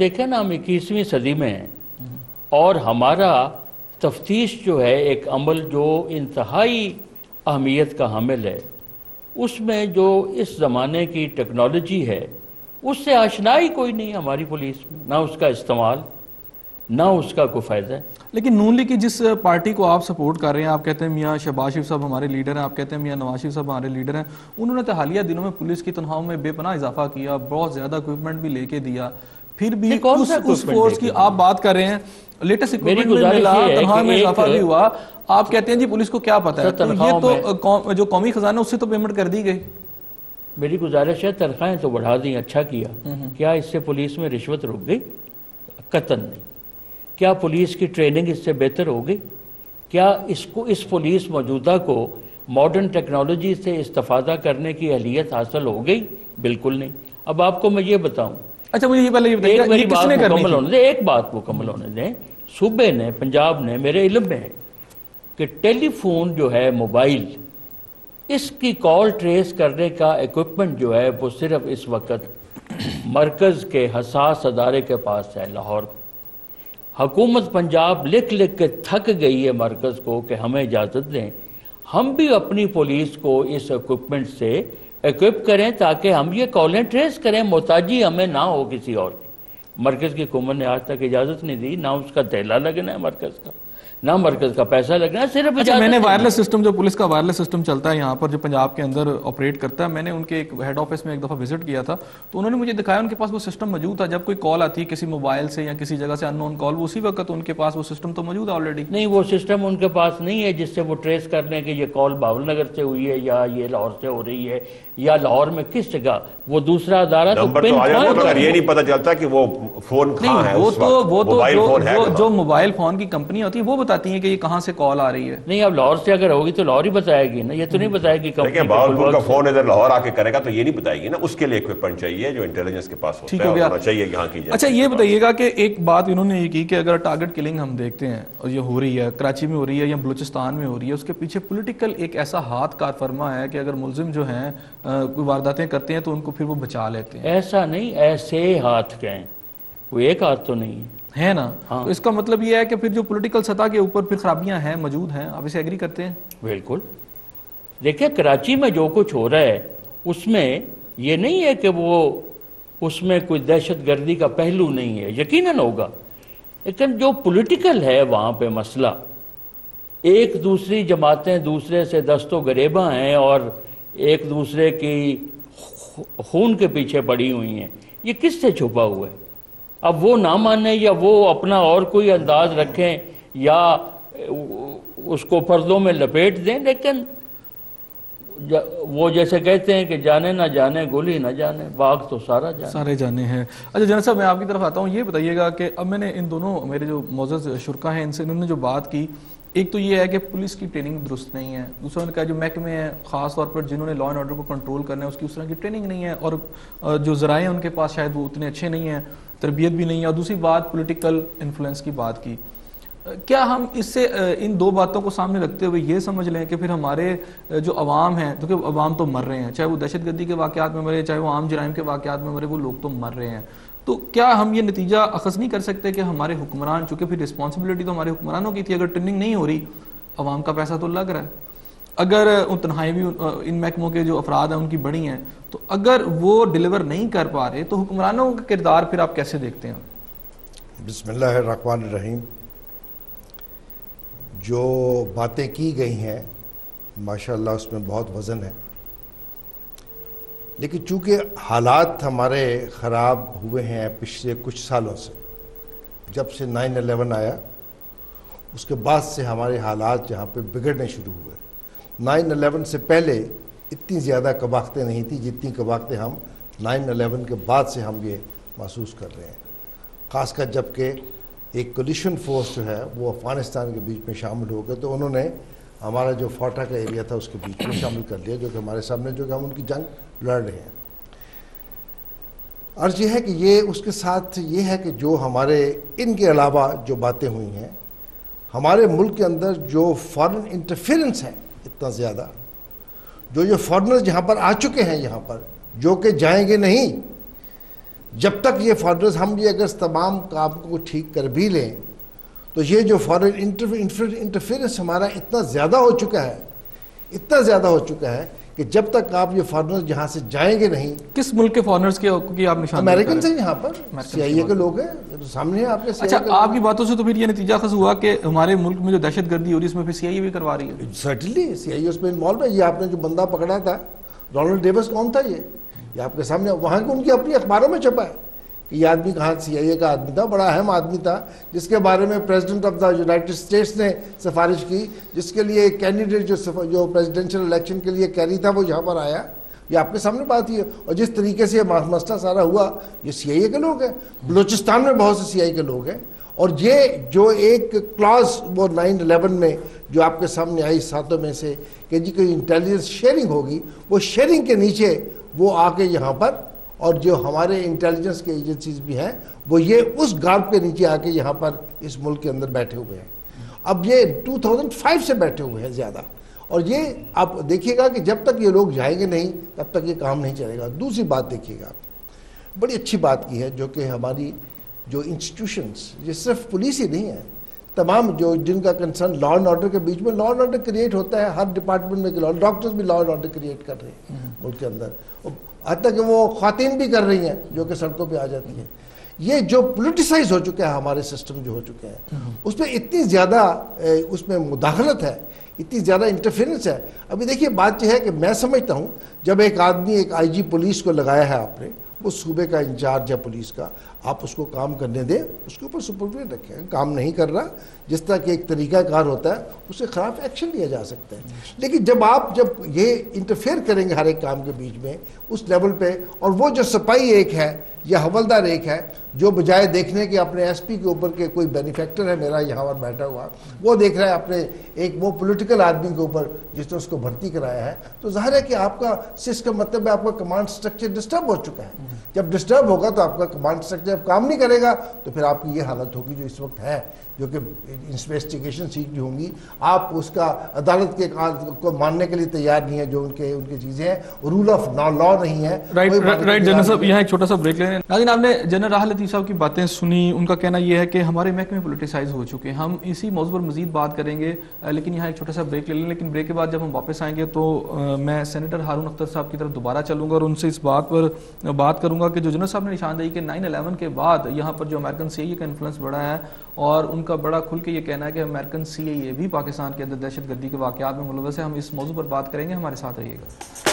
دیکھیں نا ہم 21ویں صدی میں ہیں اور ہمارا تفتیش جو ہے ایک عمل جو انتہائی اہمیت کا حامل ہے، اس میں جو اس زمانے کی ٹیکنالوجی ہے اس سے آشنائی کوئی نہیں ہماری پولیس میں، نہ اس کا استعمال نہ اس کا کوئی فائدہ ہے۔ لیکن نون لیگ کی جس پارٹی کو آپ سپورٹ کر رہے ہیں، آپ کہتے ہیں میاں شہباز شریف صاحب ہمارے لیڈر ہیں، آپ کہتے ہیں میاں نواز شریف صاحب ہمارے لیڈر ہیں، انہوں نے تو حالیہ دنوں میں پولیس کی تنخواہوں میں بے پناہ اضافہ کیا، بہت زیادہ اکوپمنٹ بھی لے کے دیا، پھر بھی اس فورس کی آپ بات کر رہے ہیں، لیٹسٹ اکوپمنٹ میں ملا، تنخواہ میں اضافہ بھی ہوا، آپ کہتے ہیں جی پولیس کو کیا پتہ ہے؟ تو یہ تو جو قومی خزانہ اس سے تو پیمنٹ کر دی گئی۔ میری گزارش ہے تنخواہیں تو بڑھا دیں، اچھا کیا اس سے پولیس میں رشوت رک گئی؟ قطعاً نہیں۔ کیا پولیس کی ٹریننگ اس سے بہتر ہو گئی؟ کیا اس پولیس موجودہ کو ماڈرن ٹیکنالوجی سے استفادہ کرنے کی اہلیت حاصل ہو گئی؟ بالکل نہیں۔ اب آپ کو میں یہ بتاؤں، اچھا مجھے یہ پہلے یہ بتائیے ایک بات مکمل ہونے دیں، صوبے نے پنجاب نے میرے علم میں ہے کہ ٹیلی فون جو ہے موبائل، اس کی کال ٹریس کرنے کا ایکوپمنٹ جو ہے وہ صرف اس وقت مرکز کے حساس ادارے کے پاس ہے، لاہور۔ حکومت پنجاب لکھ کے تھک گئی ہے مرکز کو کہ ہمیں اجازت دیں ہم بھی اپنی پولیس کو اس ایکوپمنٹ سے ایکوپ کریں تاکہ ہم یہ کالیں ٹریس کریں، محتاجی ہمیں نہ ہو کسی اور کی۔ مرکز کی حکومت نے آج تک اجازت نہیں دی، نہ اس کا تیلا لگنا ہے مرکز کا، نہ مرکز کا پیسہ لگنا ہے، صرف اچھا میں نے وائرلیس سسٹم، جو پولیس کا وائرلیس سسٹم چلتا ہے یہاں پر جو پنجاب کے اندر آپریٹ کرتا ہے، میں نے ان کے ایک ہیڈ آفس میں ایک دفعہ وزٹ کیا تھا تو انہوں نے مجھے دکھایا ان کے پاس وہ سسٹم موجود تھا، جب کوئی کال آتی ہے کسی موبائل سے یا کسی جگہ سے ان نون کال، اسی وقت ان کے پاس وہ سسٹم تو موجود ہے آلریڈی۔ نہیں، وہ سسٹم ان کے پاس نہیں ہے جس سے وہ ٹریس کرنے کہ یہ کال باول نگر سے ہوئی ہے یا یہ لاہور سے ہو رہی ہے یا لاہور میں کس جگہ، وہ دوسرا ادارہ تو نمبر تو آ جاتا ہے مگر یہ نہیں پتہ چلتا کہ وہ فون کہاں ہے اس وقت، موبائل فون ہے کہاں۔ جو موبائل فون کی کمپنی ہوتی ہے وہ بتاتی ہیں کہ یہ کہاں سے کال آ رہی ہے۔ نہیں، اب لاہور سے اگر ہوگی تو لاہور ہی بتائے گی نا، یہ تو نہیں بتائے گی لیکن باولپور کا فون ادھر لاہور آ کے کرے گا تو یہ نہیں بتائے گی نا، اس کے لیے ایکوپمنٹ چاہیے جو انٹیلیجنس کے پاس ہوتا ہے، ہونا چاہیے یہاں کی جائے۔ اچھا یہ بتائیے گا کہ ایک بات انہوں نے یہ کی کہ اگر ٹارگٹ کلنگ ہم دیکھتے ہیں اور یہ ہو رہی ہے کراچی میں ہو رہی ہے یا بلوچستان میں ہو رہی ہے، اس کے پیچھے پولیٹیکل ایک ایسا ہاتھ کار فرما ہے کہ اگر ملزم جو ہیں کوئی وارداتیں کرتے ہیں تو ان کو پھر وہ بچا لیتے ہیں۔ ایسا نہیں، ایسے ہاتھ کہیں، کوئی ایک ہاتھ تو نہیں ہے نا۔ تو اس کا مطلب یہ ہے کہ پھر جو پولیٹیکل سطح کے اوپر پھر خرابیاں ہیں موجود ہیں، آپ اسے ایگری کرتے ہیں؟ بالکل۔ دیکھیں کراچی میں جو کچھ ہو رہا ہے اس میں یہ نہیں ہے کہ وہ اس میں کوئی دہشت گردی کا پہلو نہیں ہے، یقیناً ہوگا، لیکن جو پولیٹیکل ہے وہاں پہ مسئلہ، ایک دوسری جماعتیں دوسرے سے دست و گریباں ہیں اور ایک دوسرے کی خون کے پیچھے پڑی ہوئی ہیں، یہ کس سے چھپا ہوا ہے؟ اب وہ نہ مانیں یا وہ اپنا اور کوئی انداز رکھیں یا اس کو پردوں میں لپیٹ دیں، لیکن وہ جیسے کہتے ہیں کہ جانے نہ جانے گلی نہ جانے، باغ تو سارے جانے ہیں۔ اچھا جنرل صاحب میں آپ کی طرف آتا ہوں، یہ بتائیے گا کہ اب میں نے ان دونوں میرے جو معزز شرکا ہیں ان سے انہوں نے جو بات کی، ایک تو یہ ہے کہ پولیس کی ٹریننگ درست نہیں ہے، دوسرا ان کا جو محکمے ہیں خاص طور پر جنہوں نے لا اینڈ آرڈر کو کنٹرول کرنا ہے اس کی اس طرح کی ٹریننگ نہیں ہے، اور جو ذرائع ان کے پاس شاید وہ اتنے اچھے نہیں ہیں، تربیت بھی نہیں ہے، اور دوسری بات پولیٹیکل انفلوئنس کی بات کی۔ کیا ہم اس سے ان دو باتوں کو سامنے رکھتے ہوئے یہ سمجھ لیں کہ پھر ہمارے جو عوام ہیں، کیونکہ عوام تو مر رہے ہیں، چاہے وہ دہشت گردی کے واقعات میں مرے، چاہے وہ عام جرائم کے واقعات میں مرے، وہ لوگ تو مر رہے ہیں، تو کیا ہم یہ نتیجہ اخذ نہیں کر سکتے کہ ہمارے حکمران، چونکہ پھر رسپانسبلٹی تو ہمارے حکمرانوں کی تھی، اگر ٹریننگ نہیں ہو رہی، عوام کا پیسہ تو لگ رہا ہے، اگر ان تنہائی بھی ان محکموں کے جو افراد ہیں ان کی بڑی ہیں، تو اگر وہ ڈیلیور نہیں کر پا رہے تو حکمرانوں کا کردار پھر آپ کیسے دیکھتے ہیں؟ بسم اللہ الرحمن الرحیم۔ جو باتیں کی گئی ہیں ماشاءاللہ اس میں بہت وزن ہے، لیکن چونکہ حالات ہمارے خراب ہوئے ہیں پچھلے کچھ سالوں سے، جب سے 9/11 آیا اس کے بعد سے ہمارے حالات جہاں پہ بگڑنے شروع ہوئے۔ 9/11 سے پہلے اتنی زیادہ کباختیں نہیں تھی جتنی کباختیں ہم 9/11 کے بعد سے ہم یہ محسوس کر رہے ہیں، خاص کر جب کہ ایک کولیشن فورس جو ہے وہ افغانستان کے بیچ میں شامل ہو گئے تو انہوں نے ہمارا جو فوٹا کا ایریا تھا اس کے بیچ میں شامل کر لیا، جو کہ ہمارے سامنے جو کہ ہم ان کی جنگ لڑ رہے ہیں۔ عرض یہ ہے کہ یہ اس کے ساتھ یہ ہے کہ جو ہمارے ان کے علاوہ جو باتیں ہوئی ہیں، ہمارے ملک کے اندر جو فارن انٹرفیرنس ہے اتنا زیادہ، جو فارنرز جہاں پر آ چکے ہیں یہاں پر جو کہ جائیں گے نہیں، جب تک یہ فارنرز ہم بھی اگر تمام کام کو ٹھیک کر بھی لیں تو یہ جو فارن انٹرفیئرنس ہمارا اتنا زیادہ ہو چکا ہے کہ جب تک آپ یہ فارنرز جہاں سے جائیں گے نہیں. کس ملک کے فارنرز کی آپ نشان امریکن سے یہاں پر سی آئی اے کے لوگ ہیں سامنے آپ کے. اچھا آپ کی باتوں سے تو پھر یہ نتیجہ خاص ہوا کہ ہمارے ملک میں جو دہشت گردی ہو رہی ہے اس میں پھر سی آئی اے بھی کروا رہی ہے. سرٹنلی سی آئی اے اس میں انوالو ہے. یہ آپ نے جو بندہ پکڑا تھا رونلڈ ڈیوس کون تھا یہ آپ کے سامنے وہاں کی ان کی اپنی اخباروں میں چھپا ہے کہ یہ آدمی کہاں سی آئی اے کا آدمی تھا, بڑا اہم آدمی تھا جس کے بارے میں president of the United States نے سفارش کی, جس کے لیے ایک کینڈیڈیٹ جو پریزیڈینشیل الیکشن کے لیے کیری تھا وہ یہاں پر آیا. یہ آپ کے سامنے بات ہی ہے. اور جس طریقے سے یہ مسئلہ سارا ہوا یہ سی آئی اے کے لوگ ہیں. بلوچستان میں بہت سے سی آئی اے کے لوگ ہیں. اور یہ جو ایک کلاس وہ 9/11 میں جو آپ کے سامنے آئی ساتوں میں سے کہ جی کوئی انٹیلیجنس شیئرنگ ہوگی, وہ شیئرنگ کے نیچے وہ آ کے یہاں پر, اور جو ہمارے انٹیلیجنس کے ایجنسیز بھی ہیں وہ یہ اس گارپ کے نیچے آ کے یہاں پر اس ملک کے اندر بیٹھے ہوئے ہیں. اب یہ 2005 سے بیٹھے ہوئے ہیں زیادہ. اور یہ آپ دیکھیے گا کہ جب تک یہ لوگ جائیں گے نہیں تب تک یہ کام نہیں چلے گا. دوسری بات دیکھیے گا, آپ بڑی اچھی بات کی ہے جو کہ ہماری جو انسٹیٹیوشنز, یہ صرف پولیس ہی نہیں ہے, تمام جو جن کا کنسرن لا اینڈ آرڈر کے بیچ میں, لا اینڈ آرڈر کریٹ ہوتا ہے ہر ڈپارٹمنٹ میں. ڈاکٹرز بھی لا اینڈ آرڈر کریٹ کر رہے ہیں ملک کے اندر, حتیٰ کہ وہ خواتین بھی کر رہی ہیں جو کہ سڑکوں پہ آ جاتی ہیں. یہ جو پولیٹیسائز ہو چکا ہے ہمارے سسٹم جو ہو چکے ہیں اس میں اتنی زیادہ اس میں مداخلت ہے, اتنی زیادہ انٹرفیئرنس ہے. ابھی دیکھیے بات یہ ہے کہ میں سمجھتا ہوں جب ایک آدمی ایک آئی جی پولیس کو لگایا ہے آپ نے, وہ صوبے کا انچارج ہے پولیس کا, آپ اس کو کام کرنے دیں, اس کے اوپر سپرویژن رکھیں. کام نہیں کر رہا جس طرح کہ ایک طریقہ کار ہوتا ہے اسے خلاف ایکشن لیا جا سکتا ہے. لیکن جب یہ انٹرفیئر کریں گے ہر ایک کام کے بیچ میں اس لیول پہ, اور وہ جو سپاہی ایک ہے یا حوالدار ایک ہے جو بجائے دیکھنے کے اپنے ایس پی کے اوپر کے کوئی بینیفیکٹر ہے میرا یہاں پر بیٹھا ہوا, وہ دیکھ رہا ہے اپنے ایک وہ پولیٹیکل آدمی کے اوپر جس نے اس کو بھرتی کرایا ہے, تو ظاہر ہے کہ آپ کا کا مطلب ہے آپ کا کمانڈ سٹرکچر ڈسٹرب ہو چکا ہے. جب ڈسٹرب ہوگا تو آپ کا کمانڈ سٹرکچر جب کام نہیں کرے گا تو پھر آپ کی یہ حالت ہوگی جو اس وقت ہے, جو کہ انویسٹیگیشن سیٹ جو ہوں گی آپ اس کا عدالت کے کو ماننے کے لیے تیار نہیں ہے, جو ان کے چیزیں ہیں, رول آف لا نہیں ہے. رائٹ جنرل صاحب, یہاں ایک چھوٹا سا بریک لیں. ناظرین آپ نے جنرل راحت لطیف صاحب کی باتیں سنی. ان کا کہنا یہ ہے کہ ہمارے محکمے پولیٹیسائز ہو چکے ہیں. ہم اسی موضوع پر مزید بات کریں گے, لیکن یہاں ایک چھوٹا سا بریک لے لیں. لیکن بریک کے بعد جب ہم واپس آئیں گے تو میں سینیٹر ہارون اختر صاحب کی طرف دوبارہ چلوں گا اور ان سے اس بات پر بات کروں گا کہ جو جنرل صاحب نے نشاندہی کہ 9/11 کے بعد یہاں پر جو امریکن سی آئی اے کا انفلوئنس بڑھا ہے, اور ان کا بڑا کھل کے یہ کہنا ہے کہ امریکن سی آئی اے بھی پاکستان کے اندر دہشت گردی کے واقعات میں ملوث ہے. ہم اس موضوع پر بات کریں گے, ہمارے ساتھ رہیے گا.